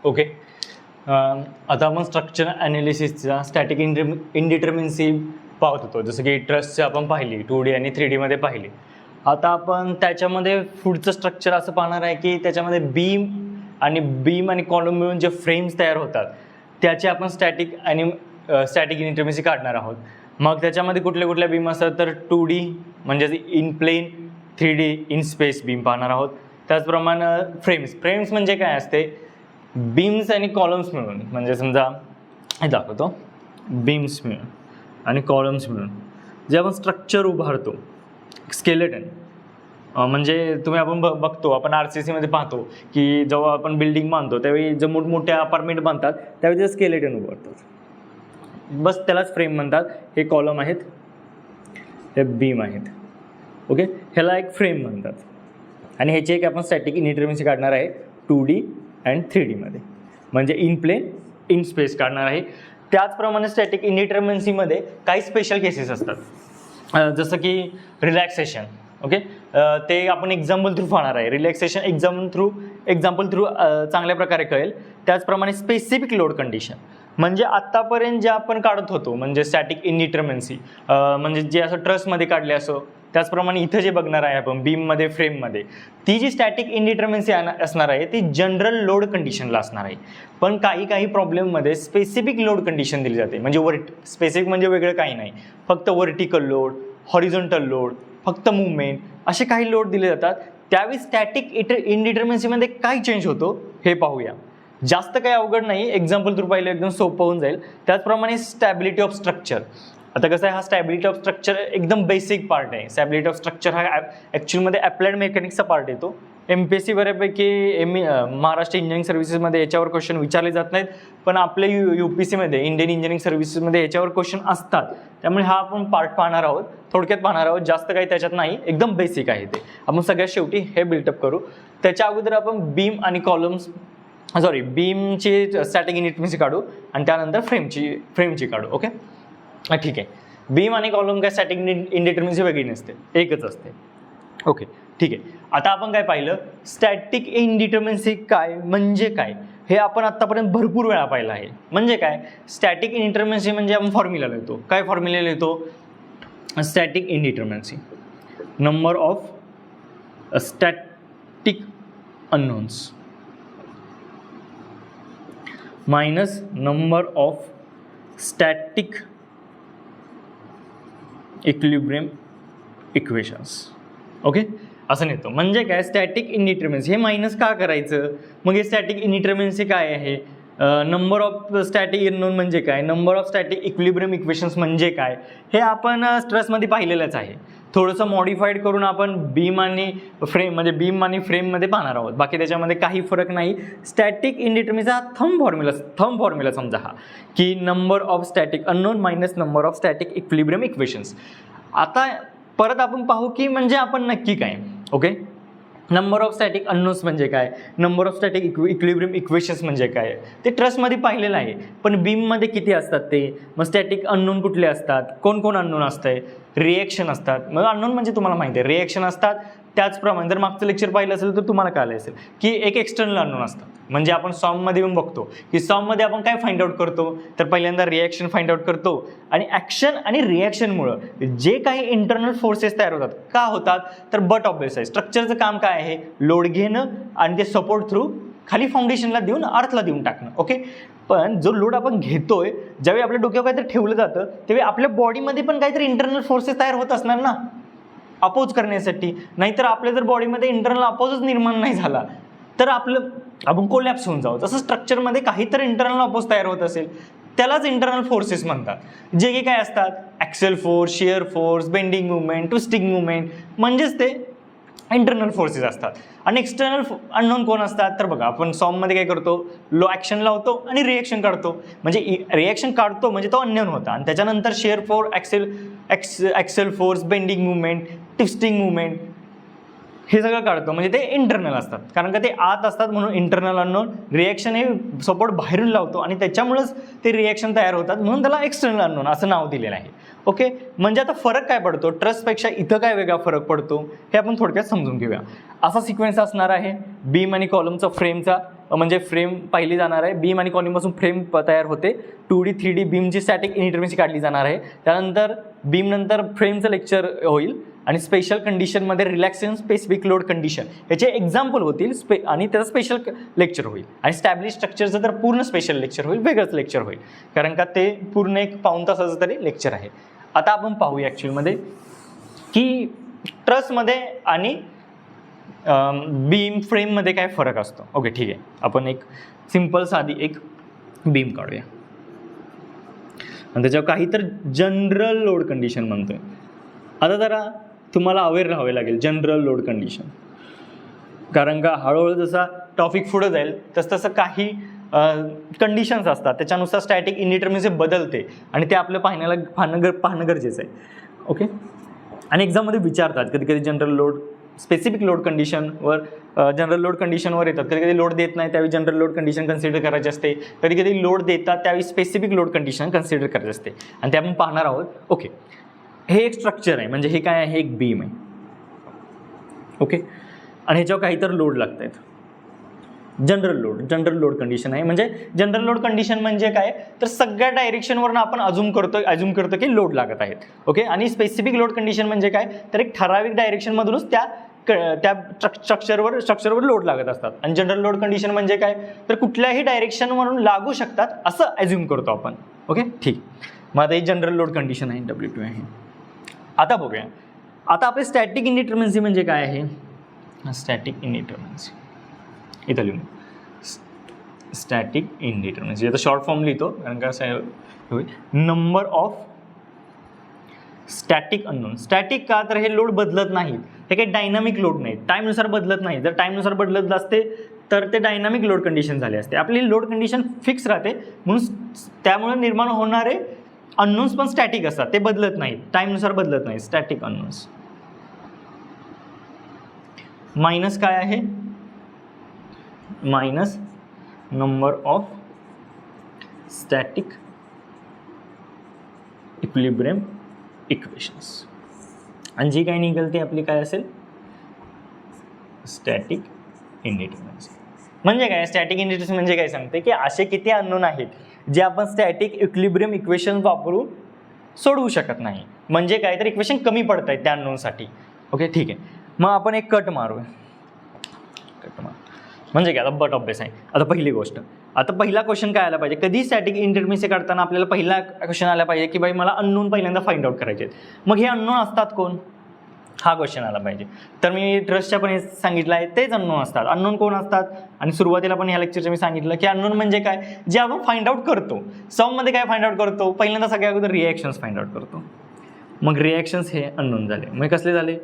Okay. आता आपण structure ॲनालिसिसचा static इनडिटर्मिनसी पाहत होतो, जसं की ट्रस्टचे आपण पाहिली 2D आणि 3D मध्ये पाहिली. आता आपण त्याच्यामध्ये पुढचं स्ट्रक्चर असं पाहणार आहे की त्याच्यामध्ये बीम आणि कॉलम मिळून जे फ्रेम्स तयार होतात त्याचे आपण स्टॅटिक इनडिटर्मिनसी काढणार आहोत. मग त्याच्यामध्ये कुठल्या बीम असतात तर 2D म्हणजे in plane, 3D in space beam पाहणार आहोत. त्याचप्रमाणे फ्रेम्स म्हणजे काय असते, बीम्स आणि कॉलम्स मिळून, म्हणजे समजा हे दाखवतो, बीम्स मिळून आणि कॉलम्स मिळून जे आपण स्ट्रक्चर उभारतो, स्केलेटन, म्हणजे तुम्ही आपण बघतो, आपण RCC मध्ये पाहतो की जेव्हा आपण बिल्डिंग बांधतो त्यावेळी जे मोठमोठ्या अपार्टमेंट बांधतात त्यावेळी ते स्केलेटन उभारतात, बस त्यालाच फ्रेम म्हणतात. हे कॉलम आहेत, हे बीम आहेत. ओके, ह्याला एक फ्रेम म्हणतात. आणि ह्याची एक आपण स्टॅटिक इनडिटर्मिनसी काढणार आहे 2D अँड 3D मध्ये, म्हणजे इन प्लेन, इन स्पेस काढणार आहे. त्याचप्रमाणे स्टॅटिक इनडिटर्मिनसीमध्ये काही स्पेशल केसेस असतात, जसं की रिलॅक्सेशन. ओके, ते आपण एक्झाम्पल थ्रू पाहणार आहे. रिलॅक्सेशन एक्झाम्पल थ्रू चांगल्या प्रकारे कळेल. त्याचप्रमाणे स्पेसिफिक लोड कंडिशन, म्हणजे आत्तापर्यंत जे आपण काढत होतो म्हणजे स्टॅटिक इनडिटर्मिनसी, म्हणजे जे असं ट्रसमध्ये काढले असो, त्याचप्रमाणे इथं जे बघणार आहे आपण बीममध्ये, फ्रेममध्ये, ती जी स्टॅटिक इनडिटर्मिनसी असणार आहे ती जनरल लोड कंडिशनला असणार आहे. पण काही प्रॉब्लेममध्ये स्पेसिफिक लोड कंडिशन दिली जाते, म्हणजे स्पेसिफिक म्हणजे वेगळं काही नाही, फक्त व्हर्टिकल लोड, हॉरिझॉन्टल लोड, फक्त मुवमेंट, असे काही लोड दिले जातात. त्यावेळी स्टॅटिक इनडिटर्मिनसीमध्ये काय चेंज होतो हे पाहूया. जास्त काही अवघड नाही, एक्झाम्पल थ्रू पाहिलं एकदम सोपं होऊन जाईल. त्याचप्रमाणे स्टॅबिलिटी ऑफ स्ट्रक्चर. आता कसं आहे, हा स्टॅबिलिटी ऑफ स्ट्रक्चर एकदम बेसिक पार्ट आहे. स्टॅबिलिटी ऑफ स्ट्रक्चर हा ॲक्च्युअलमध्ये अप्लाइड मेकॅनिक्सचा पार्ट येतो. MPSC बऱ्यापैकी महाराष्ट्र इंजिनिअरिंग सर्व्हिसेसमध्ये याच्यावर क्वेश्चन विचारले जात नाहीत, पण आपल्या UPSCमध्ये, इंडियन इंजिनिअरिंग सर्व्हिसेसमध्ये याच्यावर क्वेश्चन असतात. त्यामुळे हा आपण पार्ट पाहणार आहोत, थोडक्यात पाहणार आहोत, जास्त काही त्याच्यात नाही, एकदम बेसिक आहे ते. आपण सगळ्यात शेवटी हे बिल्डअप करू. त्याच्या अगोदर आपण बीमची स्टॅटिक इनडिटर्मिनसी काढू आणि त्यानंतर फ्रेमची काढू. ओके, ठीक आहे. बीम आणि कॉलम काय स्टॅटिक इनडिटर्मिनसी वेगळी नसते, एकच असते. ओके, ठीक आहे. आता आपण काय पाहिलं, स्टॅटिक इनडिटर्मिनसी काय म्हणजे काय हे आपण आत्तापर्यंत भरपूर वेळा पाहिलं आहे. म्हणजे काय, स्टॅटिक इनडिटर्मिनसी म्हणजे आपण फॉर्म्युला लिहितो. काय फॉर्म्युला लिहितो, static indeterminacy, number of static unknowns minus number of static equilibrium equations. Okay, असं नेतो. म्हणजे काय, स्टॅटिक इनडिटर्मिनसी हे मायनस का करायचं, मग हे स्टॅटिक इनडिटर्मिनसी काय आहे, नंबर ऑफ स्टॅटिक अननोन म्हणजे काय, number of static equilibrium equations म्हणजे काय, हे आपण स्ट्रेसमध्ये पाहिलेलंच आहे. थोडंसं मॉडिफाईड करून आपण बीम आणि फ्रेममध्ये पाहणार आहोत. बाकी त्याच्यामध्ये काही फरक नाही. स्टॅटिक इनडिटर्मिनसीचा थंब फॉर्म्युला समजा हा, की number of static unknown minus number of static equilibrium equations. आता परत आपण पाहू की म्हणजे आपण नक्की काय. Okay, number of static unknowns म्हणजे काय, number of static equilibrium equations म्हणजे काय, ते ट्रस्टमध्ये पाहिलेलं आहे. पण बीममध्ये किती असतात ते, मग स्टॅटिक अननोन कुठले असतात, कोण अननोन असतंय, रिएक्शन असतात. मग अननोन म्हणजे तुम्हाला माहिती आहे, रिएक्शन असतात. त्याचप्रमाणे जर मागचं लेक्चर पाहिलं असेल तर तुम्हाला कळलं असेल की एक एक्सटर्नल अननोन असतात. म्हणजे आपण सॉममध्ये येऊन बघतो की सॉममध्ये आपण काय फाइंड आउट करतो, तर पहिल्यांदा रिॲक्शन फाइंड आउट करतो आणि ॲक्शन आणि रिॲक्शनमुळं जे काही इंटरनल फोर्सेस तयार होतात, का होतात तर बट ऑफ बेस आहे. स्ट्रक्चरचं काम काय आहे, लोड घेणं आणि ते सपोर्ट थ्रू खाली फाउंडेशनला देऊन अर्थला देऊन टाकणं. ओके, पण जो लोड आपण घेतोय, ज्यावेळी आपल्या डोक्यावर काहीतरी ठेवलं जातं त्यावेळी आपल्या बॉडीमध्ये पण काहीतरी इंटरनल फोर्सेस तयार होत असणार ना, अपोज करण्यासाठी. नाहीतर आपल्या जर बॉडीमध्ये इंटरनल अपोजच निर्माण नाही झाला तर आपण कोलॅप्स होऊन जाऊ. तसं स्ट्रक्चरमध्ये काहीतरी इंटरनल अपोज तयार होत असेल त्यालाच इंटरनल फोर्सेस म्हणतात, जे की काय असतात, axle force, shear force, bending movement, twisting movement, म्हणजेच ते इंटरनल फोर्सेस असतात. आणि एक्सटर्नल अननोन कोण असतात, तर बघा आपण सॉममध्ये काय करतो, लो ॲक्शन लावतो आणि रिएक्शन काढतो. म्हणजे रिएक्शन काढतो म्हणजे तो अननोन होता, आणि त्याच्यानंतर shear force, axle force, bending movement, twisting movement, हे सगळं काढतो. म्हणजे ते इंटरनल असतात, कारण का ते आत असतात म्हणून इंटरनल अननोन. रिएक्शन हे सपोर्ट बाहेरून लावतो आणि त्याच्यामुळेच ते रिएक्शन तयार होतात, म्हणून त्याला एक्सटर्नल अननोन असं नाव दिलेलं आहे. ओके, म्हणजे आता फरक काय पडतो, ट्रस्टपेक्षा इथं काय वेगळा फरक पडतो हे आपण थोडक्यात समजून घेऊया. असा सिक्वेन्स असणार आहे बीम आणि कॉलमचा फ्रेमचा. म्हणजे फ्रेम पाहिली जाणार आहे. बीम आणि कॉलिंगपासून फ्रेम तयार होते. 2D 3D बीमची स्टॅटिक इनडिटर्मिनसी काढली जाणार आहे. त्यानंतर बीम नंतर फ्रेमचं लेक्चर होईल आणि स्पेशल कंडिशनमध्ये रिलॅक्सेशन स्पेसिफिक लोड कंडिशन याचे एक्झाम्पल होतील आणि त्याचं स्पेशल लेक्चर होईल. आणि स्टॅब्लिश स्ट्रक्चरचं तर पूर्ण स्पेशल लेक्चर होईल, वेगळंच लेक्चर होईल, कारण का ते पूर्ण एक पाऊण तासाचं तरी लेक्चर आहे. आता आपण पाहूया ॲक्च्युअलमध्ये की ट्रसमध्ये आणि बीम फ्रेममध्ये काय फरक असतो. ओके ठीक आहे, आपण एक सिम्पल साधी एक बीम काढूया आणि त्याच्यावर काही तर जनरल लोड कंडिशन म्हणतोय. आता जरा तुम्हाला अवेअर राहावे लागेल जनरल लोड कंडिशन, कारण का हळूहळू जसा टॉपिक पुढं जाईल तसं काही कंडिशन्स असतात, त्याच्यानुसार स्टॅटिक इनडिटर्मिनसी बदलते आणि ते आपलं पाहणं गरजेचं आहे. ओके, आणि एक्झाममध्ये विचारतात कधी कधी जनरल लोड स्पेसिफिक लोड कंडिशनवर जनरल लोड कंडिशनवर येतात. कधी कधी लोड देत नाही त्यावेळी जनरल लोड कंडिशन कन्सिडर करायची असते, कधी कधी लोड देतात त्यावेळी स्पेसिफिक लोड कंडिशन कन्सिडर करायची असते आणि ते आपण पाहणार आहोत. ओके, हे एक स्ट्रक्चर आहे, म्हणजे हे काय आहे, एक बीम आहे. ओके, आणि ह्याच्यावर काहीतरी लोड लागत आहेत. जनरल लोड कंडिशन आहे. म्हणजे जनरल लोड कंडिशन म्हणजे काय, तर सगळ्या डायरेक्शनवरून आपण अझूम करतो की लोड लागत आहेत. ओके, आणि स्पेसिफिक लोड कंडिशन म्हणजे काय, तर एक ठराविक डायरेक्शनमधूनच त्या स्ट्रक्चरवर लोड लागत असतात. आणि जनरल लोड कंडिशन म्हणजे काय, तर कुठल्याही डायरेक्शनवरून लागू शकतात असं ॲझ्युम करतो आपण. ओके ठीक, मग आता ही जनरल लोड कंडिशन आहे, W2 आहे. आता बघूया, आता आपले स्टॅटिक इनडिटर्मिनसी म्हणजे काय आहे. स्टॅटिक इनडिटर्मिनसी इथं लिहून स्टॅटिक इनडिटर्मिनसी, आता शॉर्ट फॉर्म लिहितो कारण का असं number of static unknown. Static का, तर हे लोड बदलत नाहीत, हे काही डायनामिक लोड नाहीत, टाईमनुसार बदलत नाही. जर टाईमनुसार बदलत असते तर ते डायनामिक लोड कंडिशन झाले असते. आपली लोड कंडिशन फिक्स राहते, म्हणून त्यामुळे निर्माण होणारे अननोन्स पण स्टॅटिक असतात, ते बदलत नाहीत, टाईमनुसार बदलत नाही. Static unknowns. मायनस काय आहे, minus number of static equilibrium equations. आणि जी काही निघेल ती आपली काय असेल, स्टॅटिक इनडिटर्मिनसी. म्हणजे काय, स्टॅटिक इनडिटर्मिनसी म्हणजे काय सांगते की असे किती अननोन आहेत जे आपण स्टॅटिक इक्विलिब्रियम इक्वेशन वापरून सोडवू शकत नाही. म्हणजे काय, तर इक्वेशन कमी पडत आहेत त्या अननोनसाठी. ओके ठीक आहे, मग आपण एक कट मारूया. म्हणजे काय, आता बट ऑब्वियस आहे. आता पहिली गोष्ट, आता पहिला क्वेश्चन काय आला पाहिजे, कधी स्टॅटिक इनडिटर्मिनसी काढताना आपल्याला पहिला क्वेश्चन आला पाहिजे की बाई मला अननोन पहिल्यांदा फाइंड आउट करायचे आहेत. मग हे अननोन असतात कोण, हा क्वेश्चन आला पाहिजे. तर मी ट्रस्टच्या पण हे सांगितलं आहे, तेच अननोन असतात. अननोन कोण असतात, आणि सुरुवातीला पण ह्या लेक्चरचं मी सांगितलं की अननोन म्हणजे काय, जे आपण फाइंड आउट करतो. सममध्ये काय फाइंड आउट करतो, पहिल्यांदा सगळ्या अगोदर रिॲक्शन्स फाइंड आउट करतो. मग रिॲक्शन्स हे अननोन झाले, मग कसले झाले,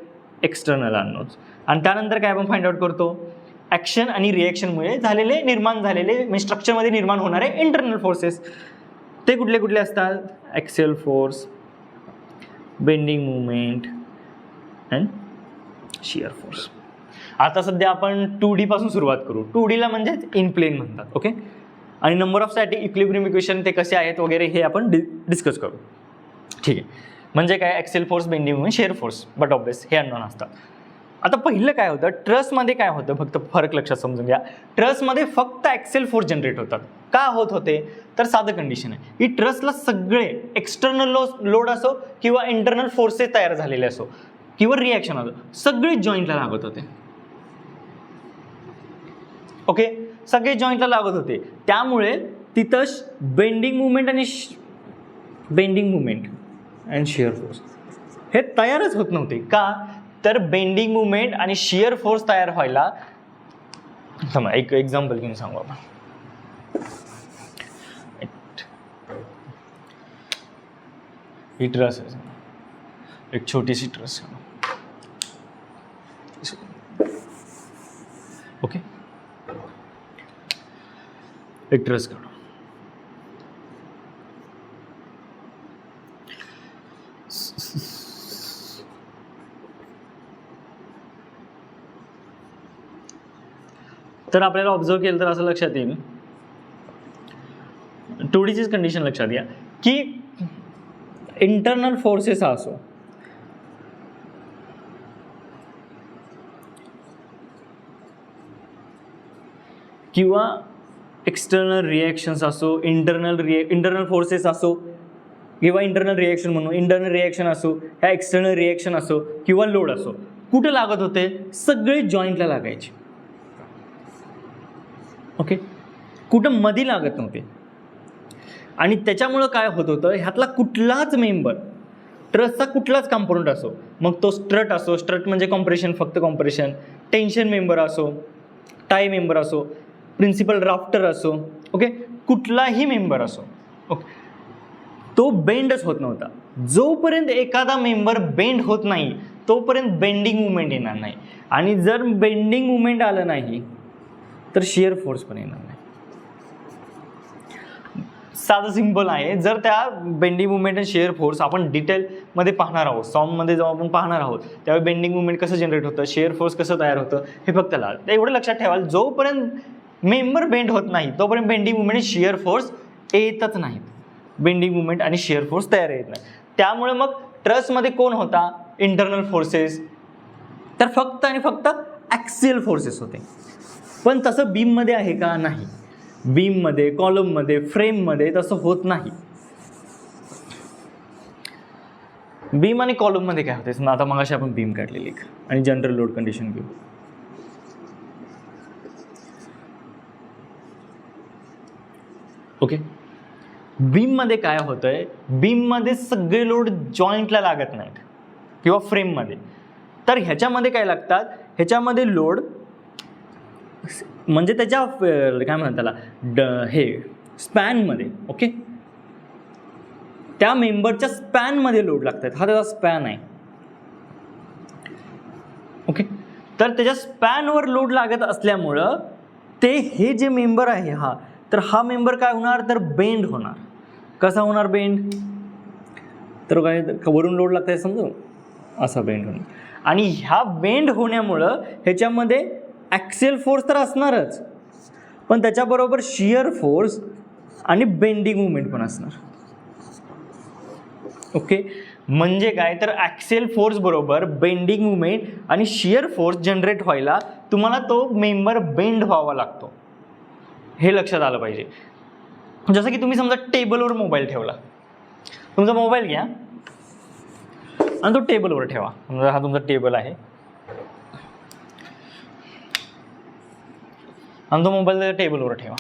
एक्सटर्नल अननोन्स. आणि त्यानंतर काय आपण फाइंड आउट करतो, ॲक्शन आणि रिॲक्शनमुळे निर्माण झालेले म्हणजे स्ट्रक्चरमध्ये निर्माण होणारे इंटरनल फोर्सेस. ते कुठले कुठले असतात, axial force, bending movement and shear force. आता सध्या आपण 2D पासून सुरुवात करू. 2Dला म्हणजेच इन प्लेन म्हणतात. ओके, आणि number of static equilibrium equation ते कसे आहेत वगैरे हे आपण डिस्कस करू. ठीक आहे, म्हणजे काय, axial force, bending movement, shear force, but obvious हे अननोन असतात. आता पहिलं काय होतं, ट्रसमध्ये काय होतं, फक्त फरक लक्षात समजून घ्या. ट्रसमध्ये फक्त ॲक्सियल फोर्स जनरेट होतात. का होत होते, तर साधं कंडिशन आहे की ट्रसला सगळे एक्सटर्नल लोड असो किंवा इंटरनल फोर्सेस तयार झालेले असो किंवा रिॲक्शन असो, सगळे जॉईंटला लागत होते. ओके, सगळे जॉईंटला लागत होते. त्यामुळे तिथं bending movement and shear force हे तयारच होत नव्हते. का, तर बेंडिंग मुवमेंट आणि शियर फोर्स तयार व्हायला, एक एक्झाम्पल घेऊन सांगू आपण. ही ट्रस आहे, एक छोटीशी ट्रस आहे. ओके, एक ट्रस काढू. तर आपल्याला ऑब्झर्व केलं तर असं लक्षात येईल, 2Dचीच कंडिशन लक्षात घ्या की इंटरनल फोर्सेस असो किंवा एक्सटर्नल रिॲक्शन्स असो, इंटरनल फोर्सेस असो किंवा इंटरनल रिॲक्शन म्हणून इंटरनल रिॲक्शन असो, ह्या एक्सटर्नल रिॲक्शन असो किंवा लोड असो, कुठे लागत होते? सगळे जॉईंटला लागायचे. ओके, कुठं मध्ये लागत नव्हते. आणि त्याच्यामुळं काय होत होतं, ह्यातला कुठलाच मेंबर, ट्रसचा कुठलाच कंपोनंट असो, मग तो स्ट्रट असो, स्ट्रट म्हणजे कॉम्प्रेशन, फक्त कॉम्प्रेशन, टेन्शन मेंबर असो, टाय मेंबर असो, प्रिन्सिपल राफ्टर असो, ओके, कुठलाही मेंबर असो, ओके, तो बेंडच होत नव्हता. जोपर्यंत एखादा मेंबर बेंड होत नाही तोपर्यंत बेंडिंग मुवमेंट येणार नाही. आणि जर बेंडिंग मुवमेंट आलं नाही तर शिअर फोर्स पण येणार नाही. साधं सिंपल आहे. जर त्या बेंडिंग मुवमेंट आणि शिअर फोर्स आपण डिटेलमध्ये पाहणार आहोत, सॉममध्ये जेव्हा आपण पाहणार आहोत त्यावेळी बेंडिंग मुवमेंट कसं जनरेट होतं, शिअर फोर्स कसं तयार होतं हे फक्त एवढं लक्षात ठेवाल. जोपर्यंत मेंबर बेंड होत नाही तोपर्यंत बेंडिंग मुवमेंट आणि शिअर फोर्स येतच नाहीत. बेंडिंग मुवमेंट आणि शिअर फोर्स तयार येत नाही. त्यामुळे मग ट्रसमध्ये कोण होता? इंटरनल फोर्सेस, तर फक्त आणि फक्त ॲक्सियल फोर्सेस होते. पण तसं बीममध्ये आहे का? नाही. बीममध्ये, कॉलममध्ये, फ्रेममध्ये तसं होत नाही. बीम आणि कॉलममध्ये काय होते? आता मगाशी आपण बीम काढलेली आणि जनरल लोड कंडिशन घेऊ. ओके, बीममध्ये काय होतंय? बीममध्ये सगळे लोड जॉईंटला लागत नाहीत किंवा फ्रेममध्ये. तर ह्याच्यामध्ये काय लागतात? ह्याच्यामध्ये लोड म्हणजे त्याच्या काय म्हणतात त्याला, हे स्पॅनमध्ये, ओके, त्या मेंबरच्या स्पॅनमध्ये लोड लागतात. हा त्याचा स्पॅन आहे. ओके, तर त्याच्या स्पॅनवर लोड लागत असल्यामुळं ते हे जे मेंबर आहे हा, तर हा मेंबर काय होणार? तर बेंड होणार. कसा होणार बेंड? तर काय वरून लोड लागत आहे समजू, असा बेंड होणार. आणि ह्या बेंड होण्यामुळं ह्याच्यामध्ये ॲक्सियल फोर्स तर असणारच, पण त्याच्याबरोबर शिअर फोर्स आणि बेंडिंग मुवमेंट पण असणार. ओके, म्हणजे काय? तर ॲक्सियल फोर्स बरोबर बेंडिंग मुवमेंट आणि शिअर फोर्स जनरेट व्हायला तुम्हाला तो मेंबर बेंड व्हावा लागतो. हे लक्षात आलं पाहिजे. जसं की तुम्ही समजा टेबलवर मोबाईल ठेवला, तुमचा मोबाईल घ्या आणि तो टेबलवर ठेवा. समजा हा तुमचा टेबल आहे आणि तो मोबाईल टेबलवर ठेवा.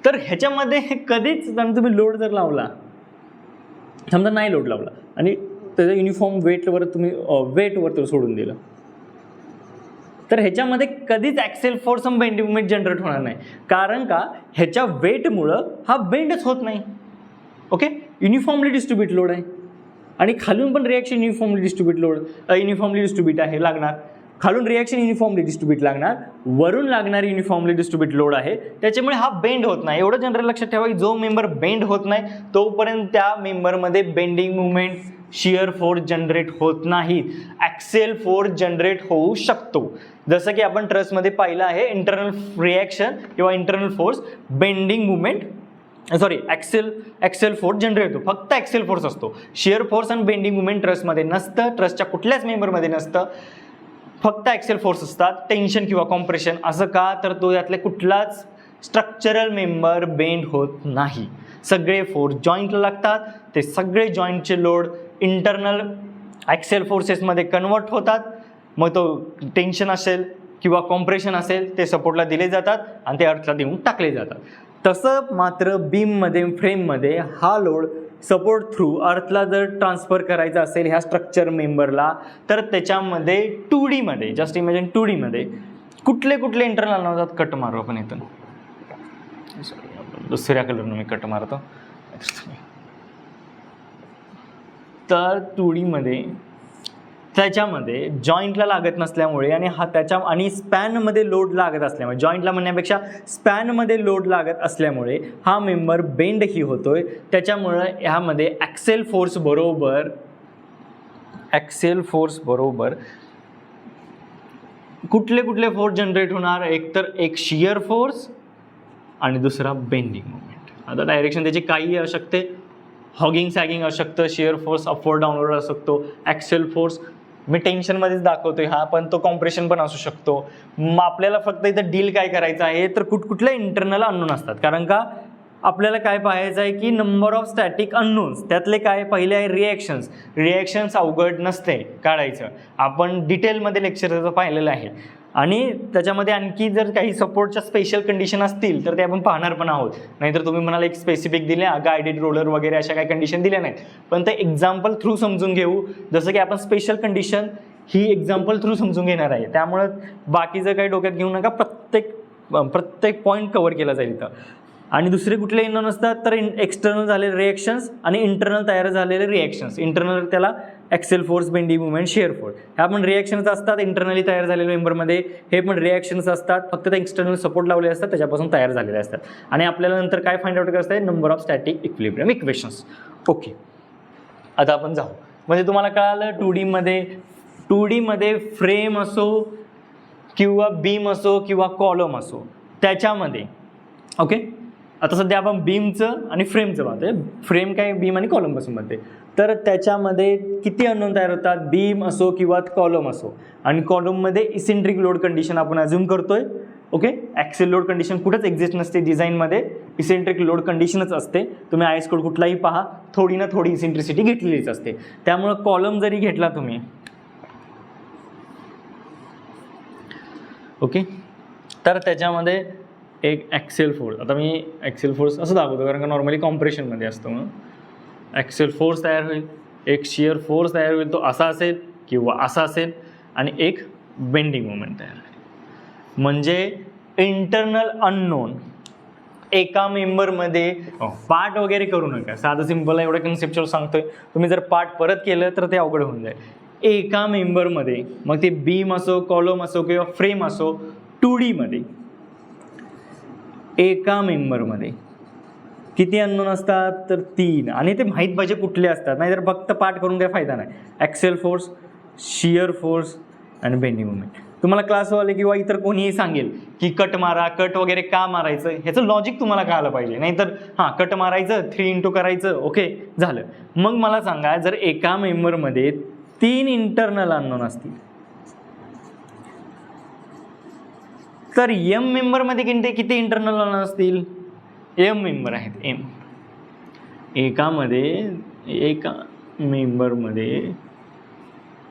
तर ह्याच्यामध्ये कधीच तुम्ही लोड जर लावला, समजा नाही लोड लावला आणि त्याच्या युनिफॉर्म वेटवर तुम्ही वेटवर सोडून दिलं, तर ह्याच्यामध्ये कधीच ॲक्सेल फोर्स आणि बेंडिंग मुवमेंट जनरेट होणार नाही. कारण का? ह्याच्या वेटमुळं हा बेंडच होत नाही. ओके, युनिफॉर्मली डिस्ट्रीब्यूट लोड आहे आणि खालून पण रिॲक्शन युनिफॉर्मली डिस्ट्रीब्यूट आहे लागणार. खालून रिॲक्शन युनिफॉर्मली डिस्ट्रीब्यूट लागणार, वरून लागणार युनिफॉर्मली डिस्ट्रीब्यूट लोड आहे. त्याच्यामुळे हा बेंड होत नाही. एवढं जनरल लक्षात ठेवा की जो मेंबर बेंड होत नाही तोपर्यंत त्या मेंबरमध्ये bending movement, shear force generate होत नाही. ॲक्सेल फोर्स जनरेट होऊ शकतो. जसं की आपण ट्रसमध्ये पाहिलं आहे, इंटरनल रिॲक्शन किंवा internal force, bending movement, axle force generate होतो. फक्त ॲक्सेल फोर्स असतो. शिअर फोर्स आणि बेंडिंग मुवमेंट ट्रसमध्ये नसतं. ट्रसच्या कुठल्याच मेंबरमध्ये नसतं. फक्त ॲक्सेल फोर्स असतात. टेन्शन किंवा कॉम्प्रेशन. असं का? तर तो यातले कुठलाच स्ट्रक्चरल मेंबर बेंड होत नाही. सगळे फोर्स जॉईंटला लागतात. ते सगळे जॉईंटचे लोड इंटरनल ॲक्सेल फोर्सेसमध्ये कन्वर्ट होतात. मग तो टेन्शन असेल किंवा कॉम्प्रेशन असेल ते सपोर्टला दिले जातात आणि ते अर्थला देऊन टाकले जातात. तसं मात्र बीममध्ये, फ्रेममध्ये हा लोड सपोर्ट थ्रू अर्थला जर ट्रान्सफर करायचा असेल ह्या स्ट्रक्चर मेंबरला, तर त्याच्यामध्ये 2D मध्ये, जस्ट इमॅजिन 2D मध्ये कुठले कुठले इंटरनल लावतात? कट मारू आपण इथून, दुसऱ्या कलरनं मी कट मारतो. तर 2D मध्ये त्याच्यामध्ये जॉईंटला लागत नसल्यामुळे आणि आणि स्पॅनमध्ये लोड लागत असल्यामुळे, जॉईंटला म्हणण्यापेक्षा स्पॅनमध्ये लोड लागत असल्यामुळे हा मेंबर बेंडही होतोय. त्याच्यामुळं ह्यामध्ये ॲक्सेल फोर्स बरोबर कुठले कुठले फोर्स जनरेट होणार? एक शिअर फोर्स आणि दुसरा बेंडिंग मुवमेंट. आता डायरेक्शन त्याची काही असू शकते, हॉगिंग सॅगिंग असू शकतं, शिअर फोर्स अपवर्ड डाऊनवर्ड असू शकतो, ॲक्सेल फोर्स मी टेन्शनमध्येच दाखवतोय हा, पण तो कॉम्प्रेशन पण असू शकतो. मग आपल्याला फक्त इथं डील काय करायचं आहे, तर कुठल्या इंटरनल अननोन असतात. कारण का आपल्याला काय पाहायचं आहे की नंबर ऑफ स्टॅटिक अननोन्स, त्यातले काय पहिले आहे रिॲक्शन्स अवघड नसते काढायचं, आपण डिटेलमध्ये लेक्चर पाहिलेलं आहे. आणि त्याच्यामध्ये आणखी जर काही सपोर्टच्या स्पेशल कंडिशन असतील तर ते आपण पाहणार पण आहोत. नाहीतर तुम्ही म्हणाल एक स्पेसिफिक दिल्या गायडेड रोलर वगैरे अशा काही कंडिशन दिल्या नाहीत, पण ते एक्झाम्पल थ्रू समजून घेऊ. जसं की आपण स्पेशल कंडिशन ही एक्झाम्पल थ्रू समजून घेणार आहे, त्यामुळं बाकीचं काही डोक्यात घेऊ नका, प्रत्येक पॉईंट कव्हर केला जाईल इथं. आणि दुसरे कुठले अननोन असतात तर एक्सटर्नल झालेले रिएक्शन्स आणि इंटरनल तयार झालेले रिएक्शन्स. इंटरनल त्याला axle force, bending movement, shear force, ह्या पण रिएक्शन्स असतात इंटरनली तयार झालेल्या मेंबरमध्ये. हे पण रिएक्शन्स असतात, फक्त ते एक्सटर्नल सपोर्ट लावले असतात त्याच्यापासून तयार झालेले असतात. आणि आपल्याला नंतर काय फाइंड आउट करायचं आहे, number of static equilibrium equations. Okay, आता आपण जाऊ. म्हणजे तुम्हाला कळालं 2D मध्ये फ्रेम असो किंवा बीम असो किंवा कॉलम असो त्याच्यामध्ये. ओके, आता सध्या आपण बीमचं आणि फ्रेमचं पाहतोय. फ्रेम काय बीम आणि कॉलम पासून बनते, तर त्याच्यामध्ये किती अननोन तयार होतात, बीम असो किंवा कॉलम असो. आणि कॉलममध्ये इसेंट्रिक लोड कंडिशन आपण अज्युम करतोय. ओके, ॲक्सेल लोड कंडिशन कुठंच एक्झिस्ट नसते डिझाईनमध्ये, इसेंट्रिक लोड कंडिशनच असते. तुम्ही आयस कोड कुठलाही पहा, थोडी ना थोडी इसेंट्रिसिटी घेतलेलीच असते. त्यामुळं कॉलम जरी घेतला तुम्ही, ओके, तर त्याच्यामध्ये एक ॲक्सेल फोर्स, आता मी ॲक्सेल फोर्स असं दाखवतो कारण का नॉर्मली कॉम्प्रेशनमध्ये असतो. म्हणून ॲक्सेल फोर्स तयार होईल, एक शिअर फोर्स तयार होईल, तो असा असेल किंवा असा असेल, आणि एक बेंडिंग मोमेंट तयार होईल. म्हणजे इंटरनल अननोन एका मेंबरमध्ये पार्ट वगैरे करू नका, साधं सिंपल एवढं कन्सेप्च्युअल सांगतोय. तुम्ही जर पार्ट परत केलं तर ते अवघड होऊन जाईल. एका मेंबरमध्ये, मग ते बीम असो, कॉलम असो किंवा फ्रेम असो, 2D मध्ये एका मेंबरमध्ये किती अननोन असतात तर 3. आणि ते माहीत पाहिजे कुठले असतात, नाहीतर फक्त पाठ करून काही फायदा नाही. ॲक्सेल फोर्स, शिअर फोर्स आणि बेंडिंग मोमेंट. तुम्हाला क्लासवाले किंवा इतर कोणीही सांगेल की कट मारा, कट वगैरे का मारायचं, ह्याचं लॉजिक तुम्हाला कळालं पाहिजे. नाहीतर हां कट मारायचं, 3 करायचं, ओके झालं. मग मला सांगा, जर एका मेंबरमध्ये 3 इंटरनल अननोन असतील तर एम मेंबरमध्ये किती इंटरनल अननोन असतील, एम मेंबर आहेत, एम. एका मेंबरमध्ये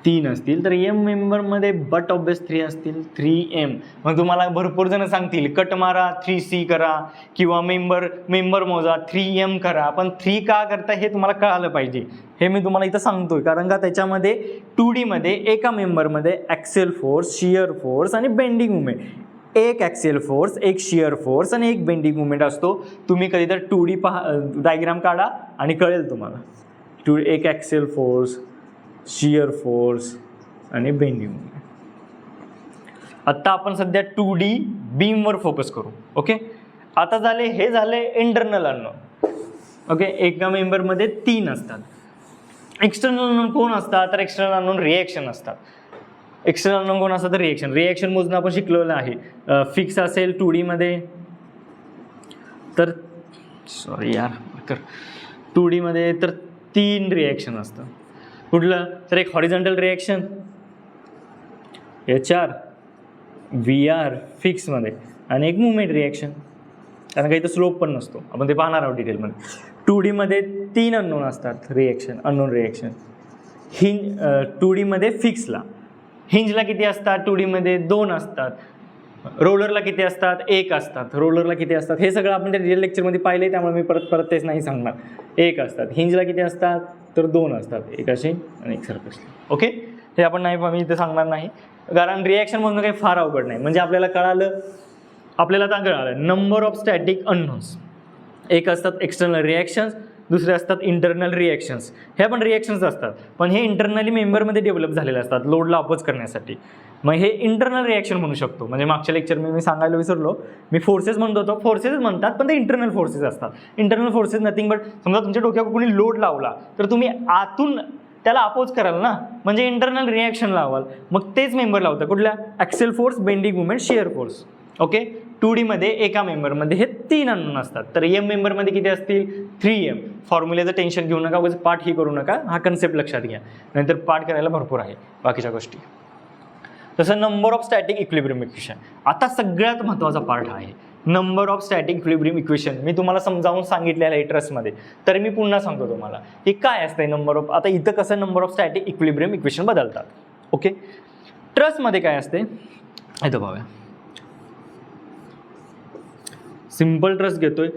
3 असतील तर एम मेंबरमध्ये बट ऑब्वियस 3 असतील, 3M. मग तुम्हाला भरपूर जण सांगतील कट मारा, 3C करा, किंवा मेंबर मोजा, 3M करा. पण 3 का करता हे तुम्हाला कळालं पाहिजे, हे मी तुम्हाला इथं सांगतोय. कारण का त्याच्यामध्ये 2D मध्ये एका मेंबरमध्ये ॲक्सेल फोर्स, शिअर फोर्स आणि बेंडिंग मुवमेंट, एक ॲक्सेल फोर्स, एक शिअर फोर्स आणि एक बेंडिंग मुवमेंट असतो. तुम्ही कधी तर 2D डायग्राम काढा आणि कळेल तुम्हाला. एक ॲक्सेल फोर्स, शिअर फोर्स आणि बेंडिंग मुवमेंट. आत्ता आपण सध्या 2D बीमवर फोकस करू. ओके, आता हे झाले इंटरनल अननोन. ओके, एका मेंबरमध्ये 3 असतात. एक्सटर्नल अननोन कोण असतात तर एक्सटर्नल अननोन रिएक्शन असतात. एक्सटर्नल अननोन कोण असतात तर रिएक्शन मोजणं आपण शिकलेलं आहे. फिक्स असेल 2D मध्ये तर 2D मध्ये तर 3 रिएक्शन असतं. कुठलं तर एक हॉरिझॉन्टल रिएक्शन HR, VR फिक्समध्ये, आणि एक मुवमेंट रिएक्शन, कारण काही तर स्लोप पण नसतो, आपण ते पाहणार आहोत डिटेलमध्ये. 2D मध्ये 3 अननोन असतात अननोन रिएक्शन. 2D मध्ये फिक्सला, हिंजला किती असतात 2D मध्ये 2 असतात. रोलरला किती असतात 1 असतात. रोलरला किती असतात हे सगळं आपण त्या रिअल लेक्चरमध्ये पाहिलं, त्यामुळे मी परत तेच नाही सांगणार. 1 असतात. हिंजला किती असतात तर 2 असतात, एक अशी आणि एक सरकसली. ओके, हे आपण मी इथे सांगणार नाही, कारण रिॲक्शन म्हणून काही फार अवघड नाही. म्हणजे आपल्याला कळालं नंबर ऑफ स्टॅटिक अननोन्स. एक असतात एक्सटर्नल रिॲक्शन्स, दुसरे असतात इंटरनल रिॲक्शन्स. हे पण रिॲक्शन्स असतात, पण हे इंटरनली मेंबरमध्ये डेव्हलप झालेले असतात लोडला अपोज करण्यासाठी. मग हे इंटरनल रिॲक्शन म्हणू शकतो. म्हणजे मागच्या लेक्चर मी सांगायला विसरलो, मी फोर्सेस म्हणतो होतो, फोर्सेस म्हणतात पण ते इंटरनल फोर्सेस असतात. इंटरनल फोर्सेस नथिंग बट, समजा तुमच्या डोक्यावर कोणी लोड लावला तर तुम्ही आतून त्याला अपोज कराल ना, म्हणजे इंटरनल रिॲक्शन लावाल. मग तेच मेंबर लावतं कुठल्या axle force, bending movement, shear force. Okay. 2D मध्ये एका मेंबरमध्ये हे 3 अननोन असतात. तर M मेंबरमध्ये किती असतील? 3M. फॉर्म्युलेचं टेन्शन घेऊ नका, उगाच पाठ ही करू नका, हा कन्सेप्ट लक्षात घ्या, नंतर पाठ करायला भरपूर आहे बाकीच्या गोष्टी. तसं number of static equilibrium equation. आता सगळ्यात महत्त्वाचा पार्ट आहे number of static equilibrium equation. मी तुम्हाला समजावून सांगितलेलं आहे ट्रसमध्ये, तर मी पुन्हा सांगतो तुम्हाला की काय असतंय नंबर ऑफ. आता इथं कसं number of static equilibrium equation बदलतात. ओके. ट्रसमध्ये काय असते इथं पाहूया. सिम्पल ट्रस घेतोय,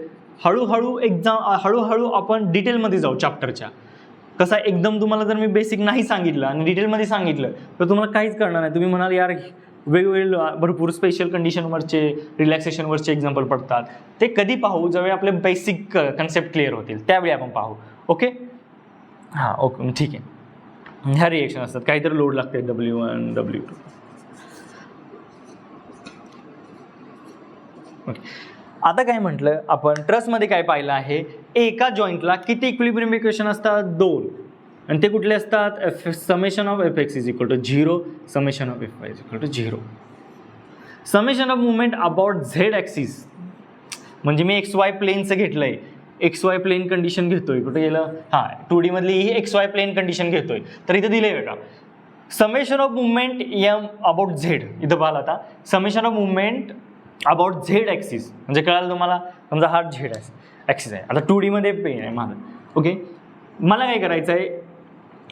हळूहळू आपण डिटेलमध्ये जाऊ चॅप्टरच्या. कसं एकदम तुम्हाला जर मी बेसिक नाही सांगितलं आणि डिटेलमध्ये सांगितलं तर तुम्हाला काहीच कळणार नाही. तुम्ही म्हणाल यार वेगवेगळे भरपूर स्पेशल कंडिशनवरचे रिलॅक्सेशनवरचे एक्झाम्पल पडतात, ते कधी पाहू ज्यावेळी आपले बेसिक कन्सेप्ट क्लिअर होतील त्यावेळी आपण पाहू. ओके. हां ओके ठीक आहे. ह्या रिएक्शन असतात, काहीतरी लोड लागते W1 W2. ओके. आता काय म्हटलं आपण ट्रसमध्ये काय पाहिलं आहे, एका जॉईंटला किती इक्विलिब्रियम इक्वेशन असतात? 2. आणि ते कुठले असतात? Summation of Fx is equal to 0, summation of Fy is equal to 0. Summation of movement about Z axis, म्हणजे मी XY प्लेनचं घेतलं आहे, XY प्लेन कंडिशन घेतोय. कुठे गेलं? हां 2D मधली ही XY प्लेन कंडिशन घेतोय, तर इथं दिलं आहे बघा summation of movement M about Z. इथं पाहिलं आता summation of movement about Z axis, म्हणजे कळालं तुम्हाला. समजा हा झेड ॲक्सिस आहे, आता 2D मध्ये पेन आहे माझं. ओके. मला काय करायचं आहे,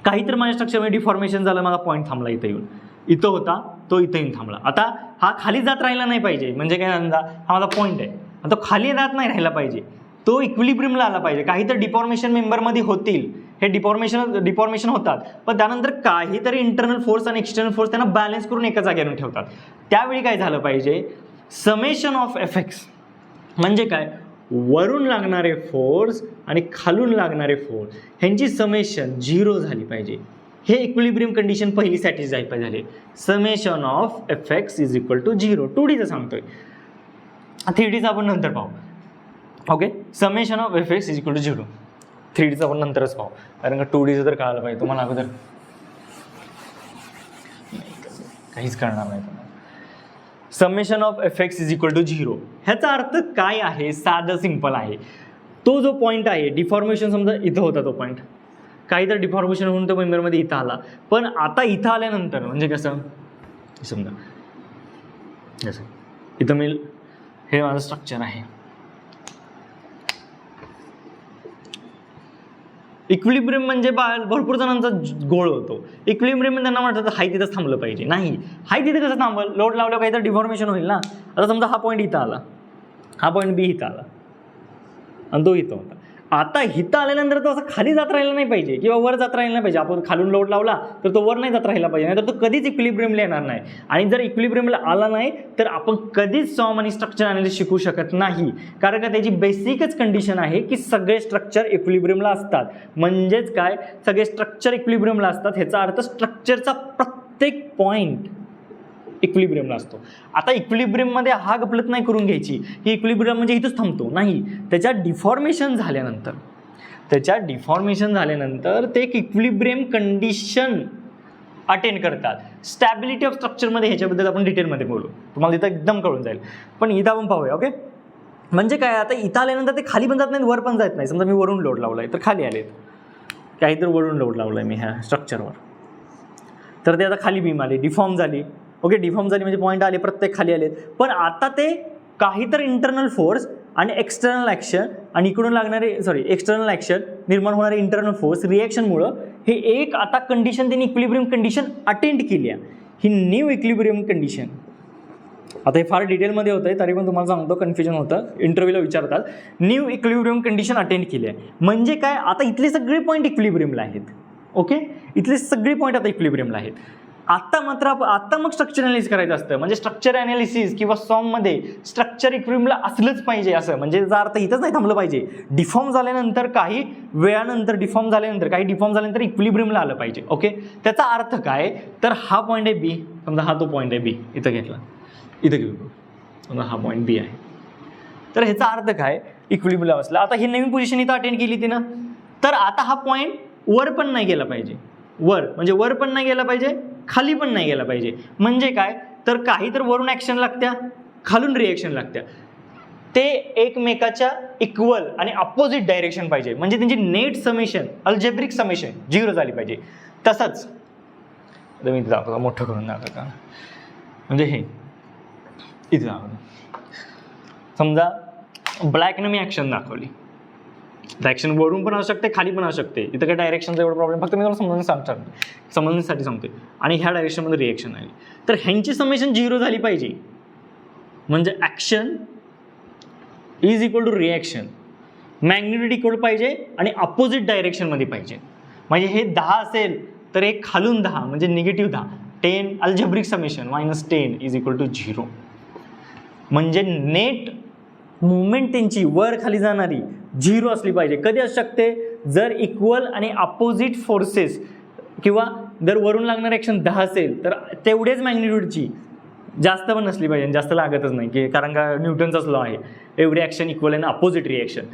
काहीतरी माझ्या स्ट्रक्चरमध्ये डिफॉर्मेशन झालं, माझा पॉईंट थांबला इथं येऊन, इथं होता तो इथं येऊन थांबला. आता हा खाली जात राहिला नाही पाहिजे, म्हणजे काय समजा हा माझा पॉईंट आहे, आता खाली जात नाही राहिला पाहिजे, तो इक्विलिब्रियमला आला पाहिजे. काहीतरी डिफॉर्मेशन मेंबरमध्ये होतील, हे डिफॉर्मेशन होतात, पण त्यानंतर काहीतरी इंटरनल फोर्स आणि एक्सटर्नल फोर्स त्यांना बॅलन्स करून एका जागेवर ठेवतात. त्यावेळी काय झालं पाहिजे, समेशन ऑफ Fx म्हणजे काय, वरून लागणारे फोर्स आणि खालून लागणारे फोर्स ह्यांची समेशन 0 झाली पाहिजे. हे इक्विलिब्रियम कंडिशन पहिली सॅटिस्फाय झाली. Summation of Fx is equal to 0. 2Dचं सांगतोय, 3Dचं आपण नंतर पाहू. Okay. Summation of Fx is equal to 0. 3Dचं आपण नंतरच पाहू, कारण का 2Dचं तर कळालं पाहिजे तुम्हाला, अगोदर काहीच कळणार नाही तुम्हाला. Summation of Fx is equal to 0 ह्याचा अर्थ काय आहे, साधं सिंपल आहे. तो जो पॉईंट आहे डिफॉर्मेशन, समजा इथं होता तो पॉईंट, काहीतरी डिफॉर्मेशन होऊन तो मेंबरमध्ये इथं आला, पण आता इथं आल्यानंतर म्हणजे कसं समजा जसं इथं मी हे माझं स्ट्रक्चर आहे, इक्विलिब्रियम म्हणजे भरपूर जणांचा गोळ होतो. इक्विलिब्रियम त्यांना वाटतं हाय तिथंच थांबलं पाहिजे. नाही, हाय तिथे कसं थांबल, लोड लावल्यावर काहीतरी डिफॉर्मेशन होईल ना. आता समजा हा पॉईंट इथं आला, हा पॉईंट बी इथं आला आणि तो इथं होता. आता इथं आल्यानंतर तो असं खाली जात राहिला नाही पाहिजे किंवा वर जात राहिला नाही पाहिजे. आपण खालून लोड लावला तर तो वर नाही जात राहिला पाहिजे, नाहीतर तो कधीच इक्विलिब्रियमला येणार नाही. आणि जर इक्विलिब्रियमला आला नाही तर आपण कधीच सॉम आणि स्ट्रक्चर अनालिसिस शिकू शकत नाही, कारण का त्याची बेसिकच कंडिशन आहे की सगळे स्ट्रक्चर इक्विलिब्रियमला असतात. म्हणजेच काय, सगळे स्ट्रक्चर इक्विलिब्रियमला असतात, ह्याचा अर्थ स्ट्रक्चरचा प्रत्येक पॉईंट इक्विलिब्रियमला असतो. आता इक्विलिब्रियममध्ये हा गपलत नाही करून घ्यायची की इक्विलिब्रियम म्हणजे इथंच थांबतो, नाही. त्याच्या डिफॉर्मेशन झाल्यानंतर ते एक इक्विलिब्रियम कंडिशन अटेंड करतात. स्टॅबिलिटी ऑफ स्ट्रक्चरमध्ये ह्याच्याबद्दल आपण डिटेलमध्ये बोलू, तुम्हाला इथं एकदम कळून जाईल. पण इथं आपण पाहूया. ओके. म्हणजे काय, आता इथं आल्यानंतर ते खाली पण जात नाहीत, वर पण जात नाही. समजा मी वरून लोड लावला आहे तर खाली आलेत, काहीतरी वरून लोड लावला आहे मी ह्या स्ट्रक्चरवर, तर ते आता खाली बीम आली, डिफॉर्म झाली. ओके. डिफॉर्म झाली म्हणजे पॉईंट आले, प्रत्येक खाली आलेत, पण आता ते काहीतरी इंटरनल फोर्स आणि एक्सटर्नल ॲक्शन आणि इकडून लागणारे एक्सटर्नल ॲक्शन निर्माण होणारे इंटरनल फोर्स रिएक्शनमुळं हे एक आता कंडिशन त्यांनी इक्विलिब्रियम कंडिशन अटेंड केली आहे. ही न्यू इक्विलिब्रियम कंडिशन, आता हे फार डिटेलमध्ये होतं आहे तरी पण तुम्हाला सांगतो, कन्फ्युजन होतं, इंटरव्ह्यूला विचारतात. न्यू इक्विलिब्रियम कंडिशन अटेंड केली आहे म्हणजे काय, आता इथले सगळे पॉईंट इक्विलिब्रियमला आहेत. ओके. इथले सगळे पॉईंट आता इक्विलिब्रियमला आहेत. आता मग स्ट्रक्चर अनालिसिस करायचं असतं. म्हणजे स्ट्रक्चर अनालिसिस किंवा सॉममध्ये स्ट्रक्चर इक्विलिब्रियमला असलंच पाहिजे असं, म्हणजे याचा अर्थ इथंच नाही थांबलं पाहिजे. डिफॉर्म झाल्यानंतर काही डिफॉर्म झाल्यानंतर इक्विलिब्रियमला आलं पाहिजे. ओके. त्याचा अर्थ काय, तर हा पॉईंट आहे बी, समजा हा तो पॉईंट आहे बी, इथं घेतला, इथं घेऊ, समजा हा पॉईंट बी आहे, तर ह्याचा अर्थ काय, इक्विलिब्रियमला असला. आता ही नवीन पोझिशन इथं अटेंड केली तिनं, तर आता हा पॉईंट वर पण नाही गेला पाहिजे, वर पण नाही गेला पाहिजे, खाली पण नाही गेला पाहिजे. म्हणजे काय, तर काही तर वरून ॲक्शन लागत्या खालून रिएक्शन लागत्या, ते एकमेकाच्या इक्वल आणि अपोजिट डायरेक्शन पाहिजे, म्हणजे त्यांची नेट समेशन अल्जेब्रिक समेशन 0 झाली पाहिजे. तसंच मी इथे दाखवतो, मोठं करून दाखवतो का, म्हणजे हे इथे दाखवतो. समजा ब्लॅकनं मी ॲक्शन दाखवली, ॲक्शन वरून पण असू शकते, खाली पण असू शकते, इथं काही डायरेक्शनचा एवढा प्रॉब्लेम, फक्त मी तुम्हाला समजण्यासाठी सांगते. आणि ह्या डायरेक्शनमध्ये रिएक्शन आली तर ह्यांची समेशन 0 झाली पाहिजे, म्हणजे action is equal to reaction, magnitude equal पाहिजे आणि अपोजिट डायरेक्शनमध्ये पाहिजे. म्हणजे हे 10 असेल तर एक खालून 10 म्हणजे -10, 10 algebraic summation -10 is equal to 0. म्हणजे नेट मुवमेंट त्यांची वर खाली जाणारी 0 असली पाहिजे. कधी असू शकते, जर इक्वल आणि अपोजिट फोर्सेस, किंवा जर वरून लागणारी ॲक्शन 10 असेल तर तेवढेच मॅग्निट्यूडची, जास्त पण नसली पाहिजे, जास्त लागतच नाही की, कारण का न्यूटनचाच लॉ आहे, एवढी ॲक्शन इक्वल आणि अपोजिट रिॲक्शन,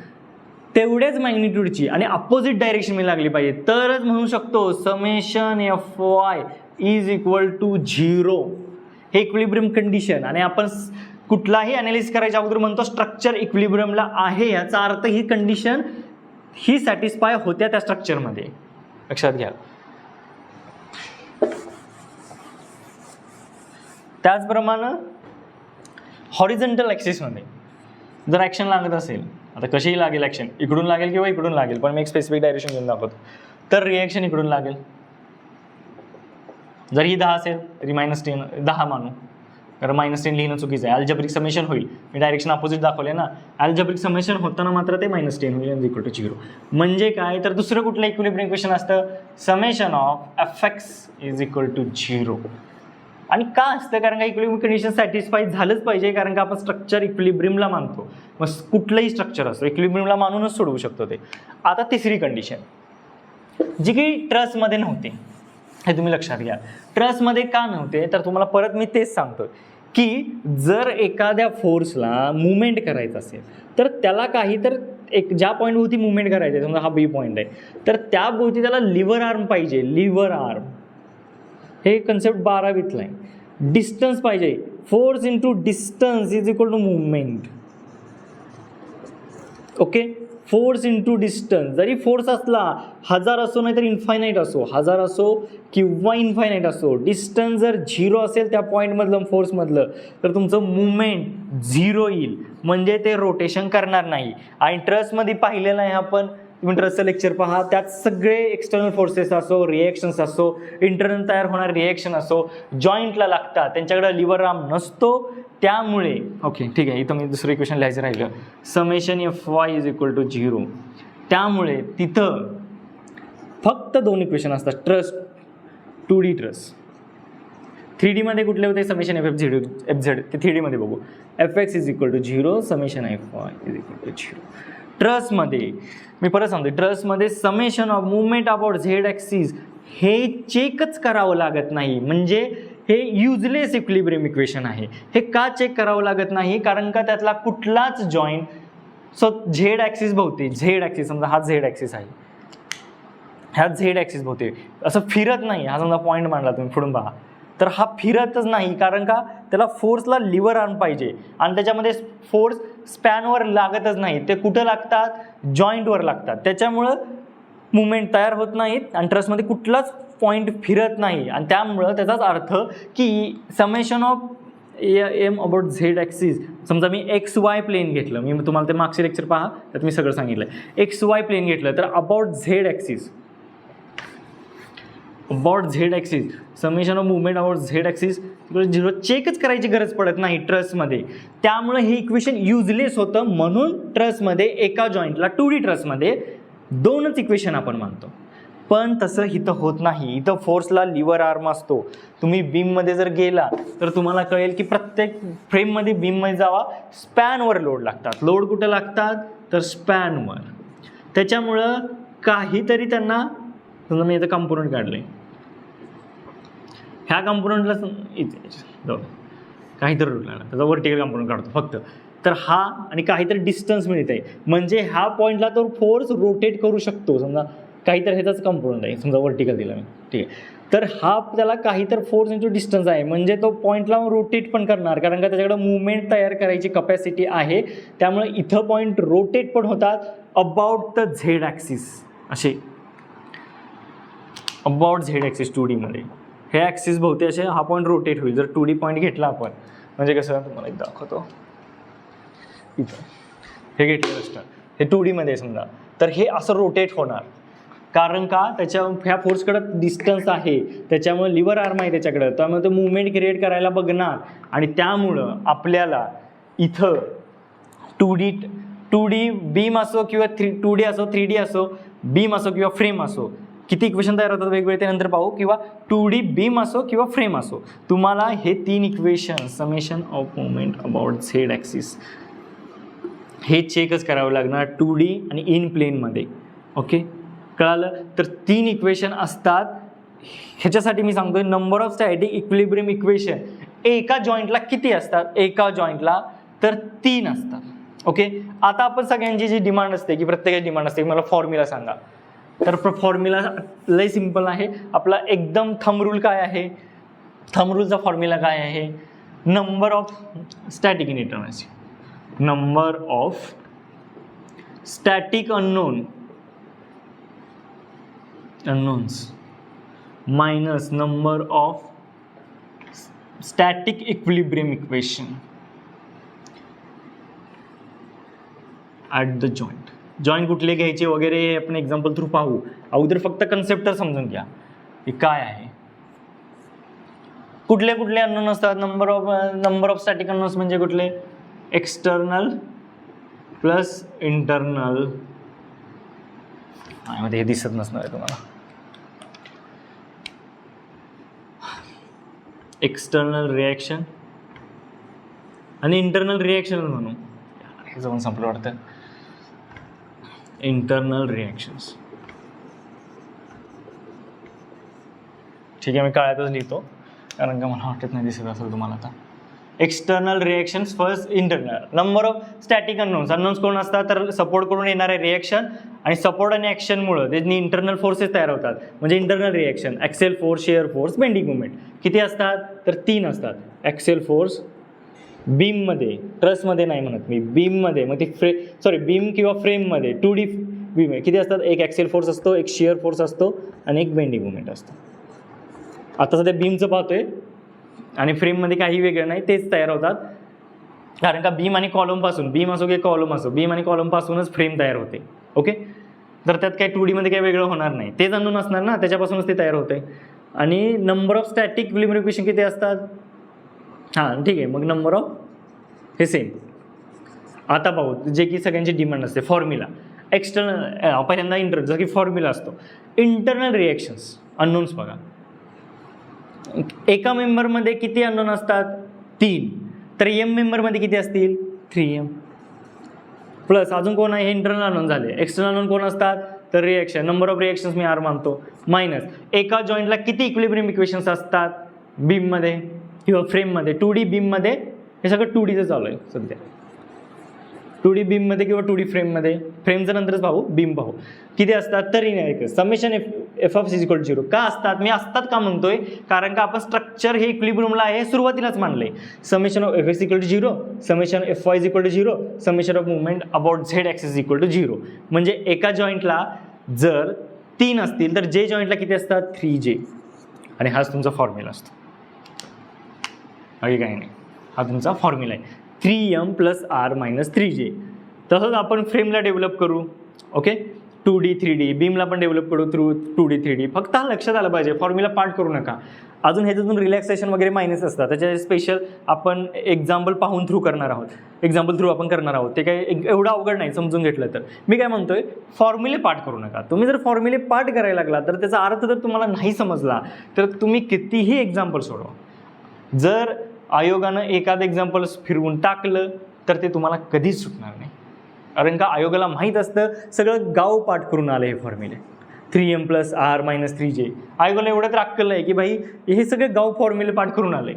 तेवढ्याच मॅग्निट्यूडची आणि अपोजिट डायरेक्शनमध्ये लागली पाहिजे, तरच म्हणू शकतो summation Fy is equal to 0. हे इक्विलिब्रियम कंडिशन. आणि आपण कुठलाही ॲनालिसिस करायच्या अगोदर म्हणतो स्ट्रक्चर इक्विलिब्रियमला आहे, याचा अर्थ ही कंडिशन ही सॅटिस्फाय होत्या त्या स्ट्रक्चरमध्ये, लक्षात घ्या. त्याचप्रमाणे हॉरिझॉन्टल ॲक्सिसमध्ये जर ॲक्शन लागत असेल, आता कशीही लागेल ॲक्शन, इकडून लागेल किंवा इकडून लागेल, पण मी एक स्पेसिफिक डायरेक्शन घेऊन दाखवतो, तर रिॲक्शन इकडून लागेल. जर ही 10 असेल तरी -10 10 मानू, कारण -10 लिहिणं चुकीचं आहे, अल्जेब्रिक समेशन होईल. मी डायरेक्शन अपोजिट दाखवले ना, अल्जेब्रिक समेशन होताना मात्र ते -10 होईल इक्वल टू 0. म्हणजे काय, तर दुसरं कुठलं इक्विलिब्रियम इक्वेशन असतं, summation of Fx is equal to 0. आणि का असतं, कारण का इक्विलिब्रियम कंडिशन सॅटिस्फाय झालंच पाहिजे, कारण का आपण स्ट्रक्चर इक्विलिब्रियमला मानतो. मग कुठलंही स्ट्रक्चर असतो इक्विलिब्रियमला मानूनच सोडवू शकतो ते. आता तिसरी कंडिशन जी की ट्रसमध्ये नव्हती, हे तुम्ही लक्षात घ्या. ट्रसमध्ये का नव्हते, तर तुम्हाला परत मी तेच सांगतो की जर एखाद्या फोर्सला मुवमेंट करायचं असेल तर त्याला काही तर एक ज्या पॉईंटभोवती मुवमेंट करायचं आहे, समजा हा बी पॉईंट आहे, तर त्या भोवती त्याला लिव्हर आर्म पाहिजे. लिव्हर आर्म हे कन्सेप्ट 12वीतला आहे. डिस्टन्स पाहिजे, force into distance is equal to movement. Okay, force into distance. जरी फोर्स असला 1000 असो नाही तर इन्फायनाईट असो, 1000 असो किंवा इन्फायनाईट असो, डिस्टन्स जर 0 असेल त्या पॉईंटमधलं फोर्समधलं, तर तुमचं मुवमेंट 0 येईल, म्हणजे ते रोटेशन करणार नाही. आणि ट्रसमध्ये पाहिलेलं आहे आपण, तुम्ही ट्रसचं लेक्चर पहा, त्यात सगळे एक्सटर्नल फोर्सेस असो, रिएक्शन्स असो, इंटरनल तयार होणारे रिएक्शन असो, जॉईंटला लागतात, त्यांच्याकडे लिव्हर आर्म नसतो. त्यामुळे ओके ठीक आहे, इथं मी दुसरं इक्वेशन लिहायचं राहिलं, summation Fy is equal to 0. त्यामुळे तिथं फक्त 2 इक्वेशन असतात, ट्रस 2D ट्रस. 3Dमध्ये कुठले होते, समेशन Fz, ते 3Dमध्ये बघू. Fx is equal to 0, summation Fy is equal to 0. ट्रसमध्ये मी परत सांगतो, ट्रसमध्ये summation of movement about Z axis हे चेकच करावं लागत नाही, म्हणजे हे युजलेस इक्विलिब्रियम इक्वेशन आहे. हे का चेक करावं लागत नाही, कारण का त्यातला कुठलाच जॉईंट झेड ॲक्सिस भोवती, झेड ॲक्सिस समजा हा झेड ॲक्सिस आहे, ह्या झेड ॲक्सिस भोवती असं फिरत नाही. हा समजा पॉईंट मांडला तुम्ही, पुढून पहा, तर हा फिरतच नाही, कारण का त्याला फोर्सला लिव्हर आर्म पाहिजे, आणि त्याच्यामध्ये फोर्स स्पॅनवर लागतच नाही, ते कुठं लागतात, जॉईंटवर लागतात. त्याच्यामुळं मुवमेंट तयार होत नाहीत आणि ट्रसमध्ये कुठलाच पॉईंट फिरत नाही. आणि त्यामुळं त्याचाच अर्थ की summation of am about Z axis, समजा मी XY प्लेन घेतलं, मी तुम्हाला ते मागचे लेक्चर पहा, त्यात मी सगळं सांगितलं. XY प्लेन घेतलं तर about Z axis, about Z axis, summation of movement about Z axis 0 चेकच करायची गरज पडत नाही ट्रसमध्ये. त्यामुळे हे इक्वेशन युजलेस होतं. म्हणून ट्रसमध्ये एका जॉईंटला 2D ट्रसमध्ये 2च इक्वेशन आपण मानतो. पण तसं इथं होत नाही, इथं फोर्सला लिव्हर आर्म असतो. तुम्ही बीममध्ये जर गेला तर तुम्हाला कळेल की प्रत्येक फ्रेममध्ये बीममध्ये जावा, स्पॅनवर लोड लागतात. लोड कुठं लागतात, तर स्पॅनवर. त्याच्यामुळं काहीतरी त्यांना, समजा मी इथं कंपोनंट काढले, ह्या कंपोनंटला काहीतरी रूट लागला, त्याचा व्हर्टिकल कंपोनंट काढतो फक्त, तर हा आणि काहीतरी डिस्टन्स मिळत आहे, म्हणजे ह्या पॉईंटला तो फोर्स रोटेट करू शकतो. समजा काहीतरी ह्याचाच कंपोनंट आहे, समजा वर्टिकल दिला मी, ठीक आहे. तर हा त्याला काहीतरी फोर्स इंटू डिस्टन्स आहे, म्हणजे तो पॉईंटला रोटेट पण करणार, कारण का त्याच्याकडे मुवमेंट तयार करायची कपॅसिटी आहे. त्यामुळे इथं पॉईंट रोटेट पण होतात अबाउट द झेड ॲक्सिस, असे अबाउट झेड ॲक्सिस 2D मध्ये. हे ॲक्सिस भोवती असे हा पॉईंट रोटेट होईल. जर 2D पॉईंट घेतला आपण, म्हणजे कसं तुम्हाला एक दाखवतो, इथं हे घेतलं असतं, हे 2D मध्ये समजा, तर हे असं रोटेट होणार, कारण का त्याच्या ह्या फोर्सकडं डिस्टन्स आहे, त्याच्यामुळे लिव्हर आर्म आहे त्याच्याकडं, त्यामुळे तो मुवमेंट क्रिएट करायला बघणार. आणि त्यामुळं आपल्याला इथं 2D बीम असो किंवा 2D असो, 3D असो, बीम असो किंवा फ्रेम असो, किती इक्वेशन तयार होतात वेगवेगळे ते नंतर पाहू, किंवा 2D बीम असो किंवा फ्रेम असो, तुम्हाला हे 3 equation summation of movement about Z axis हे चेकच करावं लागणार 2D आणि इन प्लेनमध्ये. ओके, कळालं? तर 3 इक्वेशन असतात. ह्याच्यासाठी मी सांगतोय number of static equilibrium equation एका जॉईंटला किती असतात, एका जॉईंटला तर 3 असतात. ओके, आता आपण सगळ्यांची जी डिमांड असते की प्रत्येकाची डिमांड असते की मला फॉर्म्युला सांगा, तर फॉर्म्युला लय सिम्पल आहे आपला. एकदम थंब रूल काय आहे, थंब रूलचा फॉर्म्युला काय आहे, number of static indeterminacy, number of static unknowns minus number of static equilibrium equation at the joint. Joint कुठले घ्यायचे वगैरे हे आपण एक्झाम्पल थ्रू पाहू. अगोदर फक्त कन्सेप्ट तर समजून घ्या की काय आहे. कुठले कुठले अननोन असतात, नंबर ऑफ स्टॅटिक अननोन्स म्हणजे कुठले, एक्सटर्नल प्लस इंटरनल. मध्ये हे दिसत नसणार आहे तुम्हाला, एक्सटर्नल रिॲक्शन आणि इंटरनल रिॲक्शन म्हणू, हे जाऊन संपलं वाटतं. इंटरनल रिॲक्शन्स, ठीक आहे, मी काळ्यातच लिहितो कारण का मला वाटत नाही दिसत असेल तुम्हाला. आता external reactions first, internal. Number of static unknowns कोण असतात, तर सपोर्ट करून येणारे रिॲक्शन आणि सपोर्ट आणि ॲक्शनमुळं त्यांनी इंटरनल फोर्सेस तयार होतात, म्हणजे internal reaction, axle force, shear force, bending movement. किती असतात, तर 3 असतात. ॲक्सेल फोर्स बीममध्ये, ट्रसमध्ये नाही म्हणत मी, बीममध्ये, मग ती बीम किंवा फ्रेममध्ये 2D बीम आहे, किती असतात, एक ॲक्सेल फोर्स असतो, एक शिअर फोर्स असतो आणि एक बेंडिंग मुवमेंट असतो. आता सध्या बीमचं पाहतोय आणि फ्रेममध्ये काही वेगळं नाही, तेच तयार होतात, कारण का बीम आणि कॉलमपासून, बीम असो की कॉलम असो, बीम आणि कॉलमपासूनच फ्रेम तयार होते. ओके, तर त्यात काही 2D मध्ये काही वेगळं होणार नाही, तेच अननोन असणार ना, त्याच्यापासूनच ते तयार होते. आणि number of static equilibrium equation किती असतात, हां ठीक आहे, मग नंबर ऑफ हे सेम. आता पाहू जे की सगळ्यांची डिमांड असते, फॉर्म्युला. एक्सटर्नल पहिल्यांदा इंटरनल, जसं की फॉर्म्युला असतो. इंटरनल रिॲक्शन्स अननोन्स बघा, एका मेंबरमध्ये किती अननोन असतात, 3. तर एम मेंबरमध्ये किती असतील, 3M प्लस अजून कोण आहे, हे इंटरनल अननोन झाले. एक्सटर्नल अननोन कोण असतात, तर reaction, number of reactions me R मानतो, मायनस एका जॉईंटला किती इक्विलिब्रियम इक्वेशन्स असतात बीममध्ये किंवा फ्रेममध्ये. 2D बीममध्ये हे सगळं 2Dचं चालू आहे सध्या, 2D बीममध्ये किंवा 2D फ्रेममध्ये. फ्रेमचं नंतरच पाहू, बीम पाहू. किती असतात, तरी नाही, summation F of equal to 0 का असतात, मी असतात का म्हणतोय, कारण का आपण स्ट्रक्चर हे इक्विलिब्रियमला आहे सुरुवातीलाच मानलंय. Summation of F S equal to 0, summation F Y equal to 0, summation of movement about Z axis equal to 0. म्हणजे एका जॉईंटला जर 3 असतील तर जे जॉईंटला किती असतात, 3J. आणि हाच तुमचा फॉर्म्युला असतो, बाकी काही नाही, हा तुमचा फॉर्म्युला आहे. 3M plus R minus 3J. तसंच आपण फ्रेमला डेव्हलप करू. ओके, 2D 3D बीमला पण डेव्हलप करू थ्रू 2D 3D. फक्त हा लक्षात आलं पाहिजे, फॉर्म्युला पार्ट करू नका. अजून ह्याच्यातून रिलॅक्सेशन वगैरे मायनस असतात, त्याचे स्पेशल आपण एक्झाम्पल पाहून थ्रू करणार आहोत, एक्झाम्पल थ्रू आपण करणार आहोत. ते काही एवढं अवघड नाही समजून घेतलं तर. मी काय म्हणतोय, फॉर्म्युले पार्ट करू नका. तुम्ही जर फॉर्म्युले पार्ट करायला लागला तर त्याचा अर्थ जर तुम्हाला नाही समजला तर तुम्ही कितीही एक्झाम्पल सोडवा, जर आयोगानं एखादं एक्झाम्पल फिरवून टाकलं तर ते तुम्हाला कधीच सुटणार नाही, कारण का आयोगाला माहीत असतं सगळं गाव पाठ करून आलं हे फॉर्म्युले. 3M plus R minus 3J. आयोगाला एवढं तर अक्कल आहे की भाई हे सगळे गाव फॉर्म्युले पाठ करून आले,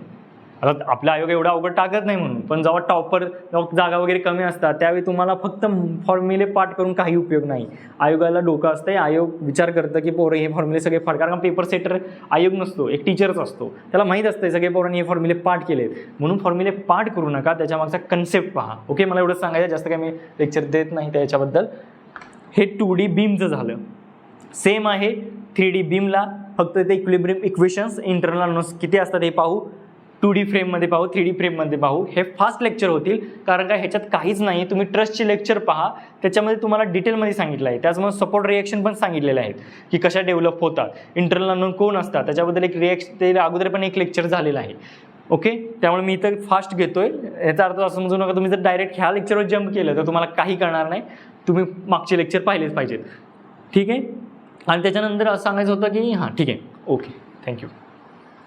आता आपला आयोग एवढा अवघड टाकत नाही म्हणून, पण जेव्हा टॉपर जागा वगैरे कमी असतात त्यावेळी तुम्हाला फक्त फॉर्म्युले पाठ करून काही उपयोग नाही. आयोगाला डोकं असतं, आयोग विचार करतं की पोरं हे फॉर्म्युले सगळे पाठ, कारण पेपर सेटर आयोग नसतो, एक टीचरच असतो, त्याला माहीत असतं सगळे पोरांनी हे फॉर्म्युले पाठ केलेत, म्हणून फॉर्म्युले पाठ करू नका, त्याच्या मागचा कन्सेप्ट पहा. ओके, मला एवढंच सांगायचं, जास्त काय मी लेक्चर देत नाही त्याच्याबद्दल. हे 2D बीमचं झालं. सेम आहे 3D बीमला, फक्त ते इक्विलिब्रियम इक्वेशन्स इंटरनल अननोन्स किती असतात हे पाहू, 2D फ्रेममध्ये पाहू, 3D फ्रेममध्ये पाहू. हे फास्ट लेक्चर होतील, कारण काय ह्याच्यात काहीच नाही. तुम्ही ट्रस्टचे लेक्चर पहा, त्याच्यामध्ये तुम्हाला डिटेलमध्ये सांगितलं आहे. त्याचमुळे सपोर्ट रिएक्शन पण सांगितलेले आहेत की कशा डेव्हलप होतात, इंटरनल अननोन कोण असतात, त्याच्याबद्दल एक ते अगोदर पण एक लेक्चर झालेलं आहे. ओके, त्यामुळे मी इथं फास्ट घेतोय. याचा अर्थ असं समजू नका तुम्ही जर डायरेक्ट ह्या लेक्चरवर जम्प केलं तर तुम्हाला काही कळणार नाही. तुम्ही मागचे लेक्चर पाहिलेच पाहिजेत. ठीक आहे. आणि त्याच्यानंतर असं सांगायचं होतं की हां ठीक आहे, ओके, थँक्यू.